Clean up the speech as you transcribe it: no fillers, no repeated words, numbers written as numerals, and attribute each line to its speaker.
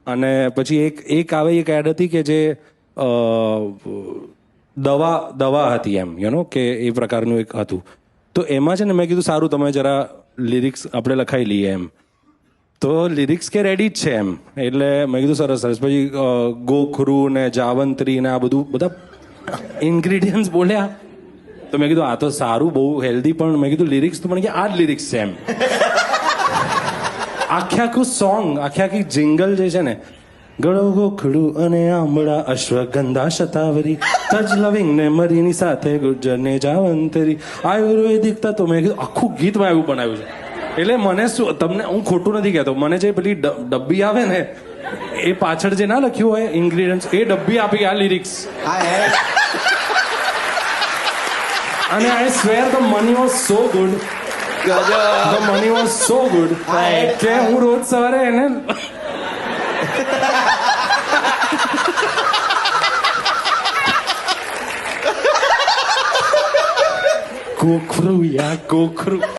Speaker 1: અને પછી એક આવે એક એડ હતી કે જે દવા હતી એમ કે એ પ્રકારનું એક હતું. તો એમાં છે ને મેં કીધું સારું તમે જરા લિરિક્સ આપણે લખાઈ લઈએ એમ. તો લિરિક્સ કે રેડી જ છે એમ. એટલે મેં કીધું સરસ સરસ. પછી ગોખરું ને જાવંત્રી ને આ બધા ઇન્ગ્રીડિયન્ટ્સ બોલ્યા. તો મેં કીધું આ તો સારું બહુ હેલ્ધી, પણ મેં કીધું લિરિક્સ તો મને કે આ જ લિરિક્સ છે એમ. આખું સોંગ આખી જિંગલ જે છે ને, ગળો ગોખડું અને આંબળા અશ્વગંધા શતાવરી તજ લવિંગ ને મરીની સાથે ગુર્જર ને જાવંતરી આયુર્વેદિક તો મેં કીધું આખું ગીત મેં એવું બનાવ્યું છે. એટલે મને શું, તમને હું ખોટું નથી કહેતો, મને જે પેલી ડબ્બી આવે ને એ પાછળ જે ના લખ્યું હોય ઇન્ગ્રીડિયન્ટ્સ, એ ડબ્બી આપી આ લિરિક્સ. અને I swear the money was so good, the money was so good કે હું રોજ સવારે એને ગોખરું યા ગોખરું